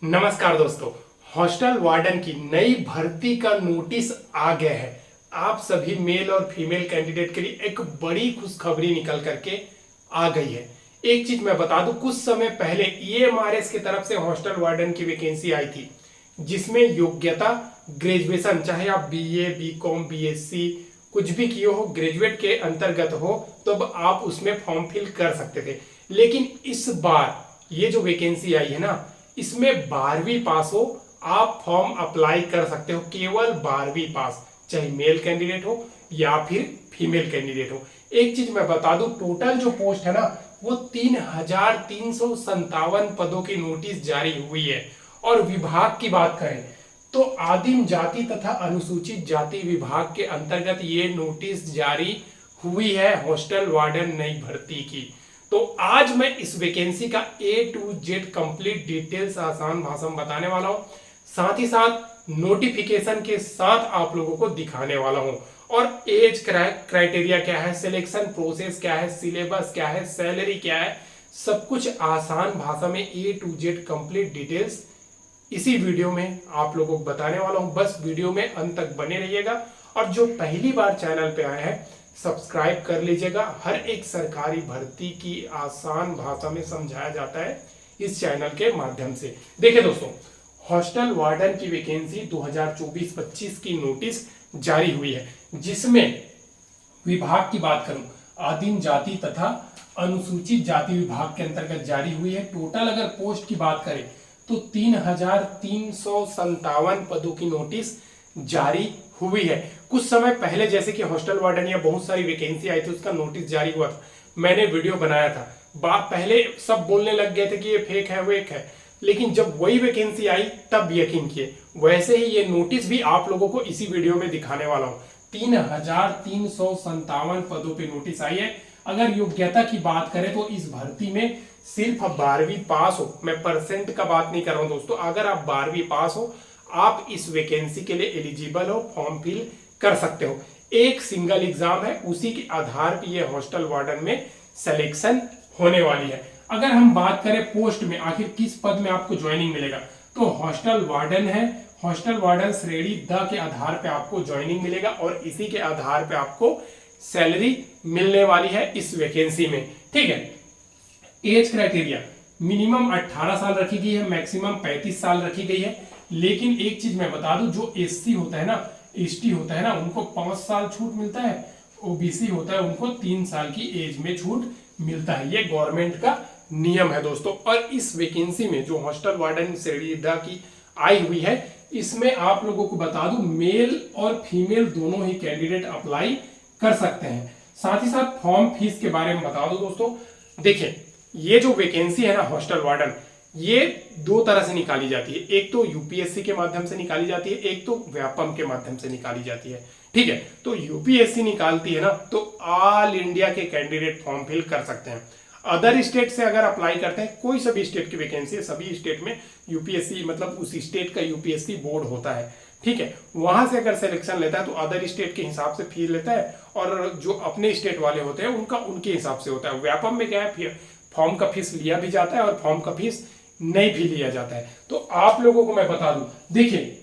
नमस्कार दोस्तों। Hostel warden की नई भर्ती का नोटिस आ गया है। आप सभी मेल और फीमेल कैंडिडेट के लिए एक बड़ी खुशखबरी निकल करके आ गई है। एक चीज मैं बता दूं, कुछ समय पहले ईएमआरएस की तरफ से हॉस्टल वार्डन की वैकेंसी आई थी, जिसमें योग्यता ग्रेजुएशन, चाहे आप बीए, बीकॉम, बीएससी कुछ भी किए हो, ग्रेजुएट के अंतर्गत हो, तो अब आप उसमें फॉर्म फिल कर सकते थे। लेकिन इस बार ये जो वैकेंसी आई है ना, इसमें 12वीं पास हो आप फॉर्म अप्लाई कर सकते हो। केवल 12वीं पास, चाहे मेल कैंडिडेट हो या फिर फीमेल कैंडिडेट हो। एक चीज मैं बता दूं, टोटल जो पोस्ट है ना वो 3,357 पदों की नोटिस जारी हुई है। और विभाग की बात करें तो आदिम जाति तथा अनुसूचित जाति विभाग के अंतर्गत ये नोटिस जारी हुई है हॉस्टल वार्डन नई भर्ती की। तो आज मैं इस वैकेंसी का A to Z complete details आसान भाषा में बताने वाला हूं, साथ ही साथ नोटिफिकेशन के साथ आप लोगों को दिखाने वाला हूं। और एज क्राइटेरिया क्या है, सिलेक्शन प्रोसेस क्या है, सिलेबस क्या है, सैलरी क्या है, सब कुछ आसान भाषा में A to Z complete details इसी वीडियो में आप लोगों को बताने वाला हूं। बस वीडियो में अंत तक बने रहिएगा। और जो पहली बार चैनल पे आए हैं, सब्सक्राइब कर लीजिएगा। हर एक सरकारी भर्ती की आसान भाषा में समझाया जाता है इस चैनल के माध्यम से। देखिए दोस्तों, हॉस्टल वार्डन की वैकेंसी 2024-25 की नोटिस जारी हुई है, जिसमें विभाग की बात करूं, आदिम जाति तथा अनुसूचित जाति विभाग के अंतर्गत जारी हुई है। टोटल अगर पोस्ट की बात करें तो 3,357 पदों की नोटिस जारी हुई है। कुछ समय पहले जैसे कि हॉस्टल वार्डन या बहुत सारी वैकेंसी आई थी, उसका नोटिस जारी हुआ था, मैंने वीडियो बनाया था। बात पहले सब बोलने लग गए थे कि ये फेक है, वेक है, लेकिन जब वही वैकेंसी आई तब यकीन किए। वैसे ही ये नोटिस भी आप लोगों को इसी वीडियो में दिखाने वाला हूं। 3,357 पदों पर नोटिस आई है। अगर योग्यता की बात करें तो इस भर्ती में सिर्फ 12वीं पास हो, मैं परसेंट का बात नहीं कर रहा हूं दोस्तों, अगर आप 12वीं पास हो आप इस वैकेंसी के लिए एलिजिबल हो, फॉर्म फिल कर सकते हो। एक सिंगल एग्जाम है, उसी के आधार पर ये हॉस्टल वार्डन में सिलेक्शन होने वाली है। अगर हम बात करें पोस्ट में आखिर किस पद में आपको ज्वाइनिंग मिलेगा, तो हॉस्टल वार्डन है, हॉस्टल वार्डन श्रेणी द के आधार पर आपको ज्वाइनिंग मिलेगा और इसी के आधार पर आपको सैलरी मिलने वाली है इस वैकेंसी में। ठीक है। एज क्राइटेरिया मिनिमम 18 साल रखी गई है, मैक्सिमम 35 साल रखी गई है। लेकिन एक चीज मैं बता दूं, जो एससी होता है ना, एसटी होता है ना, उनको 5 साल छूट मिलता है, ओबीसी होता है उनको 3 साल की एज में छूट मिलता है। ये गवर्नमेंट का नियम है दोस्तों। और इस वैकेंसी में जो हॉस्टल वार्डन श्रेणी द की आई हुई है, इसमें आप लोगों को बता दूं मेल और फीमेल दोनों ही कैंडिडेट अप्लाई कर सकते हैं। साथ ही साथ फॉर्म फीस के बारे में बता दूं दोस्तों, देखिए ये जो वैकेंसी है ना हॉस्टल वार्डन, ये दो तरह से निकाली जाती है। एक तो यूपीएससी के माध्यम से निकाली जाती है, एक तो व्यापम के माध्यम से निकाली जाती है। ठीक है। तो यूपीएससी निकालती है ना, तो ऑल इंडिया के कैंडिडेट फॉर्म फिल कर सकते हैं। अदर स्टेट से अगर अप्लाई करते हैं, कोई सभी स्टेट की वैकेंसी है, सभी स्टेट में यूपीएससी मतलब उस स्टेट का यूपीएससी बोर्ड होता है। ठीक है। वहां से अगर सिलेक्शन लेता है तो अदर स्टेट के हिसाब से फीस लेता है, और जो अपने स्टेट वाले होते हैं उनका उनके हिसाब से होता है। व्यापम में क्या है, फॉर्म का फीस लिया भी जाता है और फॉर्म का फीस नहीं भी लिया जाता है। तो आप लोगों को मैं बता दूं, देखिए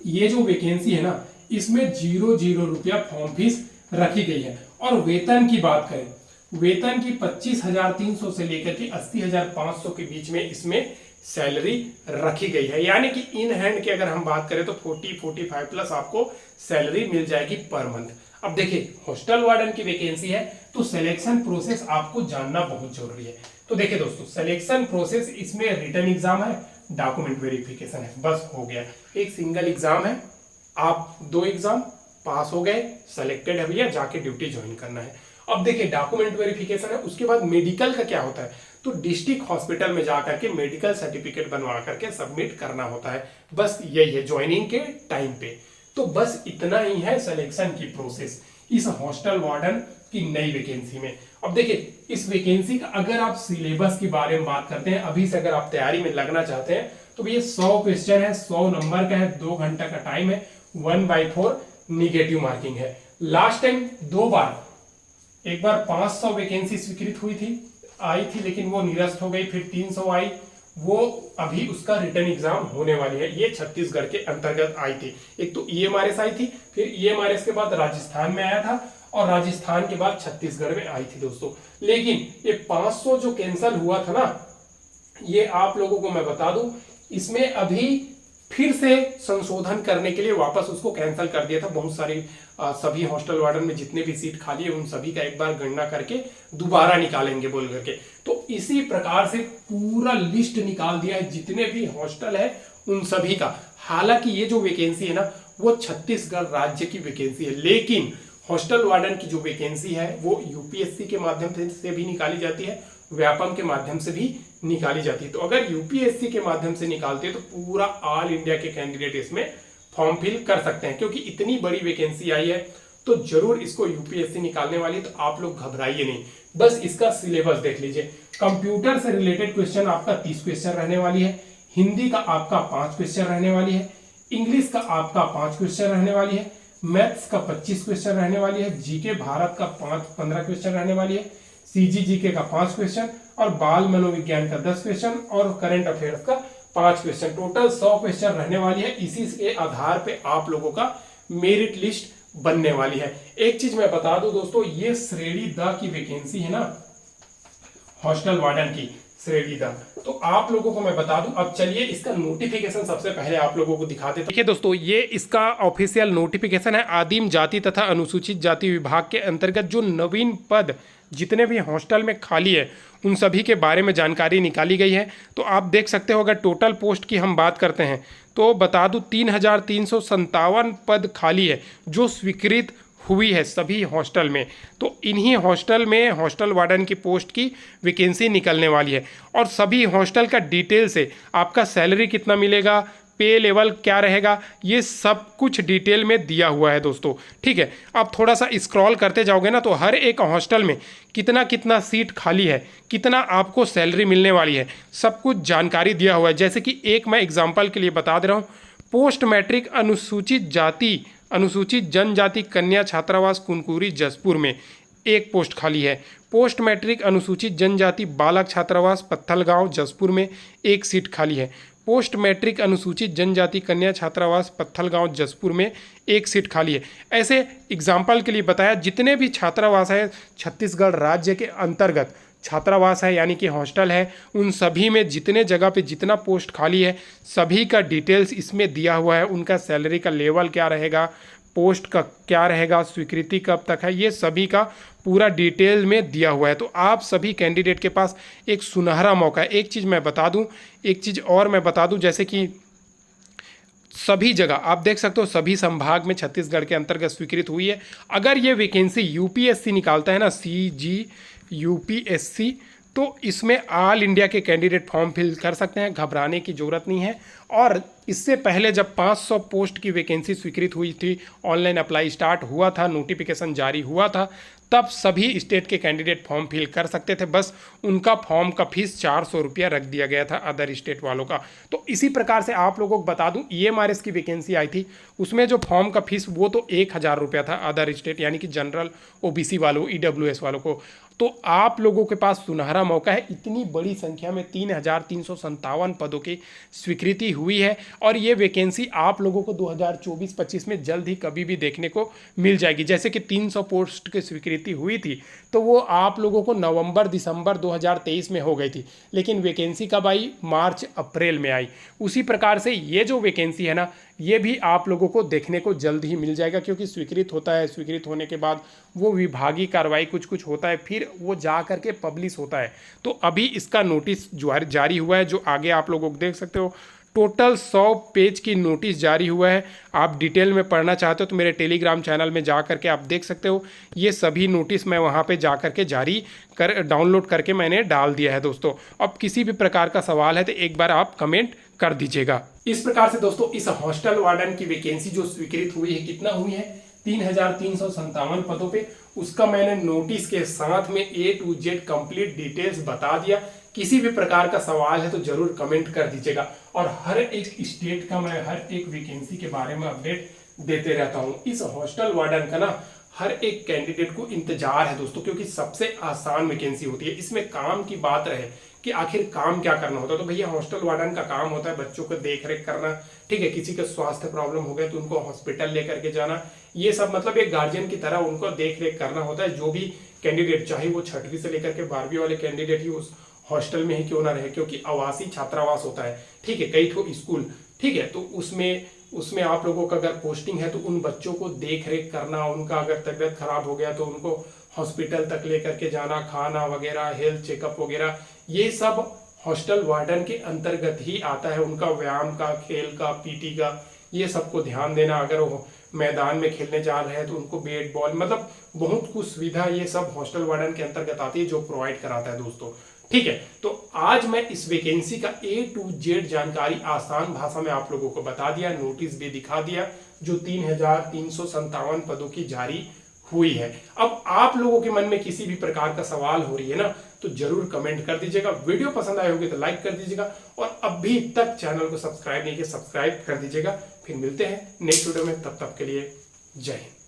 ये जो वैकेंसी है ना, इसमें 0 रुपया फॉर्म फीस रखी गई है। और वेतन की बात करें, वेतन की 25,300 से लेकर के 80,500 के बीच में इसमें सैलरी रखी गई है। यानी कि इन हैंड की अगर हम बात करें तो 40-45 प्लस आपको सैलरी मिल जाएगी पर मंथ। अब देखिए हॉस्टल वार्डन की वैकेंसी है, तो सिलेक्शन प्रोसेस आपको जानना बहुत जरूरी है। तो देखिए दोस्तों, सिलेक्शन प्रोसेस इसमें रिटन एग्जाम है, डॉक्यूमेंट वेरिफिकेशन है, बस हो गया। एक सिंगल एग्जाम है, आप 2 एग्जाम पास हो गए, सेलेक्टेड है भैया, जाके ड्यूटी ज्वाइन करना है। अब देखिए डॉक्यूमेंट वेरिफिकेशन है, उसके बाद मेडिकल का क्या होता है, तो डिस्ट्रिक्ट हॉस्पिटल में जाकर के मेडिकल सर्टिफिकेट बनवा करके सबमिट करना होता है। बस यही है ज्वाइनिंग के टाइम पे। तो बस इतना ही है सिलेक्शन की प्रोसेस इस हॉस्टल वार्डन की नई वैकेंसी में। अब देखिए इस वैकेंसी का अगर आप सिलेबस के बारे में बात करते हैं, अभी से अगर आप तैयारी में लगना चाहते हैं, तो ये 100 क्वेश्चन है, 100 नंबर का है, 2 घंटा का टाइम है, 1/4 निगेटिव मार्किंग है। लास्ट टाइम 2 बार, एक बार 500 वैकेंसी स्वीकृत हुई थी, आई थी, लेकिन वो निरस्त हो गई, फिर 300 आई, वो अभी उसका रिटर्न एग्जाम होने वाली है। ये छत्तीसगढ़ के अंतर्गत आई थी। एक तो ईएमआरएस आई थी, फिर ईएमआरएस के बाद राजस्थान में आया था, और राजस्थान के बाद छत्तीसगढ़ में आई थी दोस्तों। लेकिन ये 500 जो कैंसिल हुआ था ना, ये आप लोगों को मैं बता दूं, इसमें अभी फिर से संशोधन करने के लिए वापस उसको कैंसिल कर दिया था। बहुत सारी सभी हॉस्टल वार्डन में जितने भी सीट खाली है उन सभी का एक बार गणना करके दोबारा निकालेंगे बोल करके। तो इसी प्रकार से पूरा लिस्ट निकाल दिया है जितने भी हॉस्टल है उन सभी का। हालांकि ये जो वैकेंसी है ना, वो छत्तीसगढ़ राज्य की वैकेंसी है, लेकिन हॉस्टल वार्डन की जो वैकेंसी है वो यूपीएससी के माध्यम से भी निकाली जाती है, व्यापम के माध्यम से भी निकाली जाती है। तो अगर यूपीएससी के माध्यम से निकालते हैं तो पूरा ऑल इंडिया के कैंडिडेट इसमें फॉर्म फिल कर सकते हैं, क्योंकि इतनी बड़ी वैकेंसी आई है तो जरूर इसको यूपीएससी निकालने वाली है। तो आप लोग घबराइए नहीं, बस इसका सिलेबस देख लीजिए। कंप्यूटर से रिलेटेड क्वेश्चन आपका 30 क्वेश्चन रहने वाली है, हिंदी का आपका 5 क्वेश्चन रहने वाली है, इंग्लिश का आपका 5 क्वेश्चन रहने वाली है, मैथ्स का 25 क्वेश्चन रहने वाली है, जीके भारत का 15 क्वेश्चन रहने वाली है, सीजीजीके का 5 क्वेश्चन, और बाल मनोविज्ञान का 10 क्वेश्चन, और करंट अफेयर्स का 5 क्वेश्चन। टोटल 100 क्वेश्चन रहने वाली है। इसी के आधार पे आप लोगों का मेरिट लिस्ट बनने वाली है। एक चीज मैं बता दूं दोस्तों, ये श्रेणी द की वैकेंसी है ना, हॉस्टल वार्डन की श्रेणी द, तो आप लोगों को मैं बता दूं। अब चलिए इसका नोटिफिकेशन सबसे पहले आप लोगों को दिखा देते। देखिए दोस्तों, ये इसका ऑफिशियल नोटिफिकेशन है। आदिम जाति तथा अनुसूचित जाति विभाग के अंतर्गत जो नवीन पद जितने भी हॉस्टल में खाली है उन सभी के बारे में जानकारी निकाली गई है। तो आप देख सकते हो, अगर टोटल पोस्ट की हम बात करते हैं तो बता दूं 3,357 पद खाली है जो स्वीकृत हुई है सभी हॉस्टल में। तो इन्हीं हॉस्टल में हॉस्टल वार्डन की पोस्ट की वैकेंसी निकलने वाली है, और सभी हॉस्टल का डिटेल से आपका सैलरी कितना मिलेगा, पे लेवल क्या रहेगा, ये सब कुछ डिटेल में दिया हुआ है दोस्तों। ठीक है, आप थोड़ा सा स्क्रॉल करते जाओगे ना तो हर एक हॉस्टल में कितना कितना सीट खाली है, कितना आपको सैलरी मिलने वाली है, सब कुछ जानकारी दिया हुआ है। जैसे कि एक मैं एग्जांपल के लिए बता दे रहा हूँ, पोस्ट मैट्रिक अनुसूचित जनजाति कन्या छात्रावास कुनकुरी जसपुर में एक पोस्ट खाली है। पोस्ट मैट्रिक अनुसूचित जनजाति बालक छात्रावास पत्थलगांव जसपुर में एक सीट खाली है। पोस्ट मैट्रिक अनुसूचित जनजाति कन्या छात्रावास पत्थलगांव जसपुर में एक सीट खाली है। ऐसे एग्जाम्पल के लिए बताया, जितने भी छात्रावास है छत्तीसगढ़ राज्य के अंतर्गत छात्रावास है यानी कि हॉस्टल है, उन सभी में जितने जगह पे जितना पोस्ट खाली है सभी का डिटेल्स इसमें दिया हुआ है। उनका सैलरी का लेवल क्या रहेगा, पोस्ट का क्या रहेगा, स्वीकृति कब तक है, ये सभी का पूरा डिटेल में दिया हुआ है। तो आप सभी कैंडिडेट के पास एक सुनहरा मौका है। एक चीज़ मैं बता दूं, एक चीज़ और मैं बता दूं, जैसे कि सभी जगह आप देख सकते हो सभी संभाग में छत्तीसगढ़ के अंतर्गत स्वीकृत हुई है। अगर ये वैकेंसी यूपीएससी निकालता है ना, सीजी यूपीएससी, तो इसमें ऑल इंडिया के कैंडिडेट फॉर्म फिल कर सकते हैं, घबराने की ज़रूरत नहीं है। और इससे पहले जब 500 पोस्ट की वैकेंसी स्वीकृत हुई थी, ऑनलाइन अप्लाई स्टार्ट हुआ था, नोटिफिकेशन जारी हुआ था, तब सभी स्टेट के कैंडिडेट फॉर्म फिल कर सकते थे। बस उनका फॉर्म का फीस 400 रुपया रख दिया गया था अदर स्टेट वालों का। तो इसी प्रकार से आप लोगों को बता दूं, ईएमआरएस की वैकेंसी आई थी, उसमें जो फॉर्म का फीस वो तो 1,000 रुपया था अदर स्टेट यानी कि जनरल ओबीसी वालों, ईडब्ल्यूएस वालों को। तो आप लोगों के पास सुनहरा मौका है। इतनी बड़ी संख्या में 3,357 पदों की स्वीकृति हुई है, और ये वैकेंसी आप लोगों को 2024-25 में जल्द ही कभी भी देखने को मिल जाएगी। जैसे कि 300 पोस्ट की स्वीकृति हुई थी तो वो आप लोगों को नवंबर दिसंबर 2023 में हो गई थी, लेकिन वैकेंसी कब आई, मार्च अप्रैल में आई। उसी प्रकार से ये जो वैकेंसी है ना, ये भी आप लोगों को देखने को जल्द ही मिल जाएगा, क्योंकि स्वीकृत होता है, स्वीकृत होने के बाद वो विभागीय कार्रवाई कुछ होता है, फिर वो जा करके पब्लिश होता है। तो अभी इसका नोटिस जारी हुआ है, जो आगे आप लोगों को देख सकते हो। टोटल 100 पेज की नोटिस जारी हुआ है। आप डिटेल में पढ़ना चाहते हो तो मेरे टेलीग्राम चैनल में जा करके आप देख सकते हो। ये सभी नोटिस मैं वहाँ पे जा करके डाउनलोड करके मैंने डाल दिया है दोस्तों। अब किसी भी प्रकार का सवाल है तो एक बार आप कमेंट कर दीजिएगा। इस प्रकार से दोस्तों इस हॉस्टल वार्डन की वैकेंसी जो स्वीकृत हुई है, कितना हुई है, 3,357 पदों पे, उसका मैंने नोटिस के साथ में A to Z complete details बता दिया। किसी भी प्रकार का सवाल है तो जरूर कमेंट कर दीजिएगा, और हर एक स्टेट का मैं हर एक वैकेंसी के बारे में अपडेट देते रहता हूँ। इस हॉस्टल वार्डन का ना हर एक कैंडिडेट को इंतजार है दोस्तों, क्योंकि सबसे आसान वैकेंसी होती है। इसमें काम की बात रहे कि आखिर काम क्या करना होता है। तो भैया हॉस्टल वार्डन का काम होता है बच्चों को देख रेख करना, ठीक है, किसी का स्वास्थ्य प्रॉब्लम हो गया तो उनको हॉस्पिटल लेकर के जाना, ये सब मतलब एक गार्जियन की तरह उनको देख रेख करना होता है। जो भी कैंडिडेट, चाहे वो 6वीं से लेकर के 12वीं वाले कैंडिडेट ही उस हॉस्टल में ही क्यों ना रहे, क्योंकि आवासीय छात्रावास होता है, ठीक है, कई ठो स्कूल, ठीक है, तो उसमें आप लोगों का अगर पोस्टिंग है तो उन बच्चों को देख रेख करना, उनका अगर तबियत खराब हो गया तो उनको हॉस्पिटल तक लेकर के जाना, खाना वगैरह, हेल्थ चेकअप वगैरह, ये सब हॉस्टल वार्डन के अंतर्गत ही आता है। उनका व्यायाम का, खेल का, पीटी का, ये सबको ध्यान देना। अगर वो मैदान में खेलने जा रहे हैं तो उनको बैट बॉल, मतलब बहुत कुछ सुविधा ये सब हॉस्टल वार्डन के अंतर्गत आती है जो प्रोवाइड कराता है दोस्तों, ठीक है। तो आज मैं इस वैकेंसी का A to Z जानकारी आसान भाषा में आप लोगों को बता दिया, नोटिस भी दिखा दिया, जो 3,357 पदों की जारी हुई है। अब आप लोगों के मन में किसी भी प्रकार का सवाल हो रही है ना, तो जरूर कमेंट कर दीजिएगा। वीडियो पसंद आए होगी तो लाइक कर दीजिएगा, और अभी तक चैनल को सब्सक्राइब नहीं किया, सब्सक्राइब कर दीजिएगा। फिर मिलते हैं नेक्स्ट वीडियो में, तब तक के लिए जय हिंद।